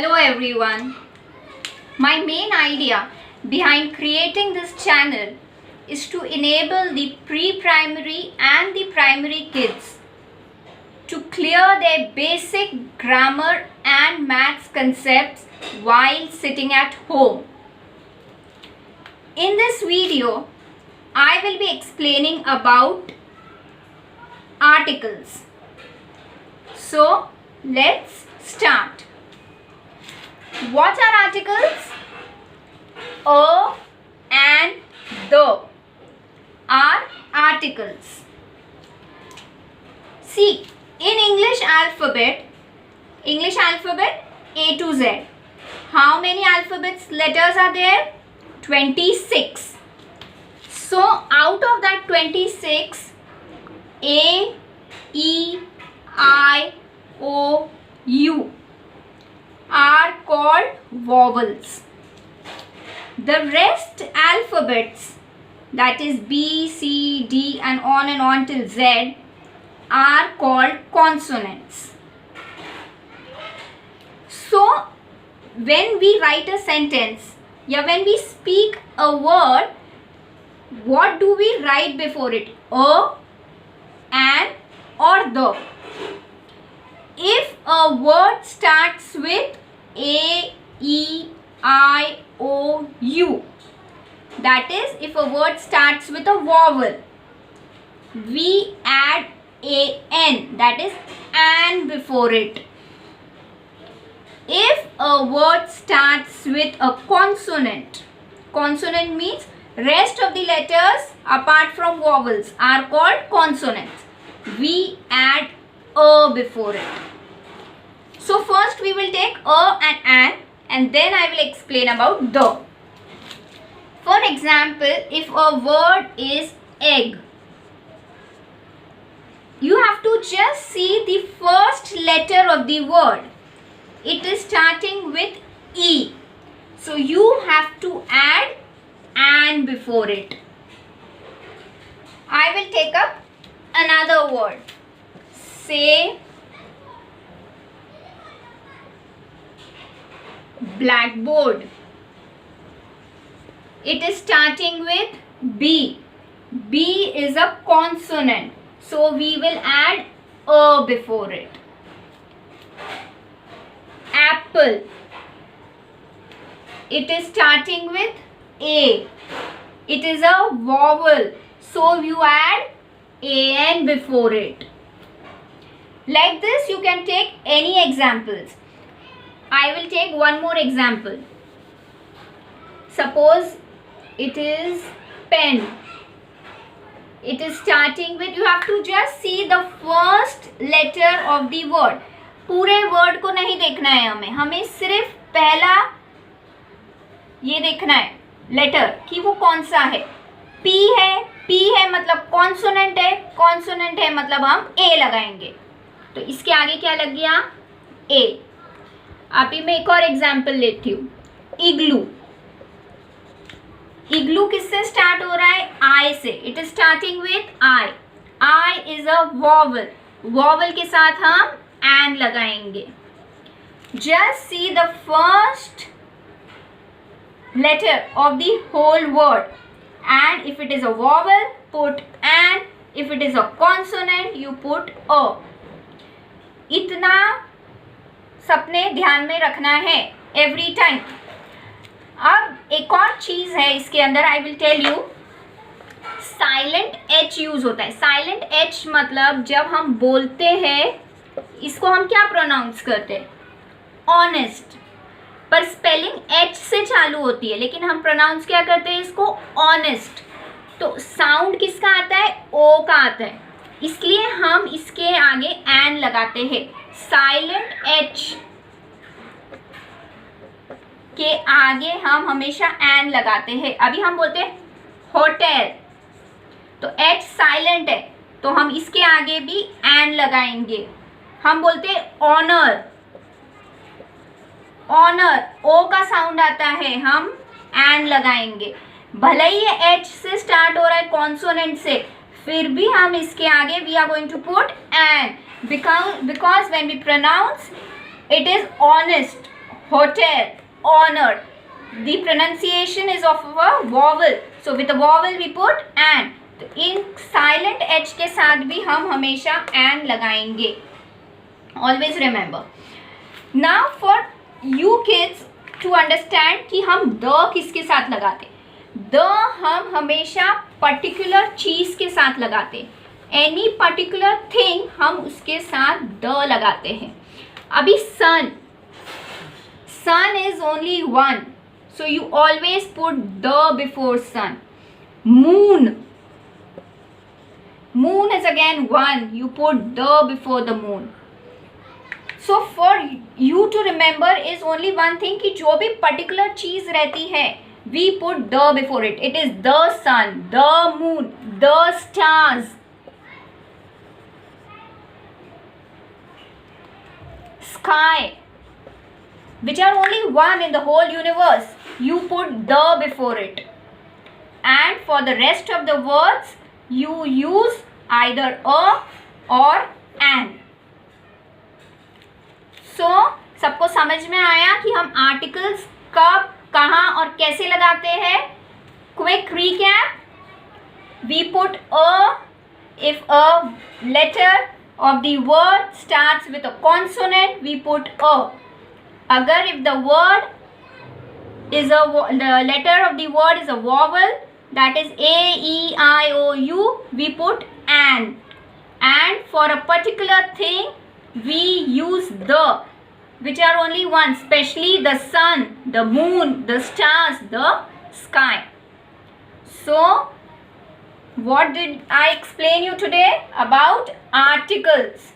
Hello everyone. My main idea behind creating this channel is to enable the pre-primary and the primary kids to clear their basic grammar and maths concepts while sitting at home. In this video, I will be explaining about articles. So, let's start. What are articles? A and the are articles. See, in English alphabet A to Z. How many alphabets letters are there? 26. So, out of that 26, A, E, I, O, U are called vowels. The rest alphabets, that is B, C, D and on till Z, are called consonants. So, when we write a sentence, when we speak a word, what do we write before it? A, an or the. If a word starts with A, E, I, O, U, that is, if a word starts with a vowel, we add an, that is an before it. If a word starts with a consonant means rest of the letters apart from vowels are called consonants. We add a before it. So first we will take a and an, and then I will explain about the. For example, if a word is egg, you have to just see the first letter of the word. It is starting with E. So you have to add an before it. I will take up another word. Say blackboard. It is starting with B. B is a consonant, so we will add a before it. Apple. It is starting with A. It is a vowel, so you add an before it. Like this, you can take any examples. I will take one more example. Suppose it is pen. It is starting with, you have to just see the first letter of the word. पूरे word को नहीं देखना है हमें सिर्फ पहला ये देखना है लेटर कि वो कौन सा है. P है मतलब कॉन्सोनेंट है मतलब हम A लगाएंगे. तो इसके आगे क्या लग गया? A. अभी मैं एक और एग्जाम्पल लेती हूँ. इग्लू किससे स्टार्ट हो रहा है? I say. It is starting with I is a vowel के साथ हम एन लगाएंगे. Just see the first letter of the whole word, and if it is a vowel put an, if it is a consonant you put a. इतना सबने ध्यान में रखना है एवरी टाइम. अब एक और चीज है इसके अंदर, I will tell you. Silent H use होता है. साइलेंट एच मतलब जब हम बोलते हैं इसको हम क्या प्रोनाउंस करते हैं? ऑनेस्ट. पर स्पेलिंग एच से चालू होती है, लेकिन हम प्रोनाउंस क्या करते हैं इसको? ऑनेस्ट. तो साउंड किसका आता है? ओ का आता है. इसलिए हम इसके आगे एन लगाते हैं. साइलेंट एच के आगे हम हमेशा एन लगाते हैं. अभी हम बोलते हैं होटल, तो एच साइलेंट है तो हम इसके आगे भी एन लगाएंगे. हम बोलते हैं ऑनर, ओ का साउंड आता है, हम एन लगाएंगे. भले ही ये एच से स्टार्ट हो रहा है कॉन्सोनेंट से, फिर भी हम इसके आगे we are going to put an, because when we pronounce it is honest. hotel, honor. The pronunciation is of a vowel. So with a vowel we put an. तो इन silent H के साथ भी हम हमेशा an लगाएंगे. Always remember. Now for you kids to understand कि हम the किसके साथ लगाते. The हम हमेशा particular चीज़ के साथ लगाते. Any particular thing हम उसके साथ the लगाते हैं. अभी sun is only one, so you always put the before sun. Moon is again one, you put the before the moon. So for you to remember is only one thing कि जो भी particular चीज़ रहती है we put the before it. It is the sun, the moon, the stars. Sky, which are only one in the whole universe, you put the before it. And for the rest of the words, you use either a or an. So, सबको समझ में आया कि हम articles कब, कहाँ और कैसे लगाते हैं? Quick recap. We put a if a letter of the word starts with a consonant, we put a. Agar if the word is the letter of the word is a vowel, that is A, E, I, O, U, we put an. And for a particular thing, we use the, which are only one, especially the sun, the moon, the stars, the sky. So, what did I explain you today about articles?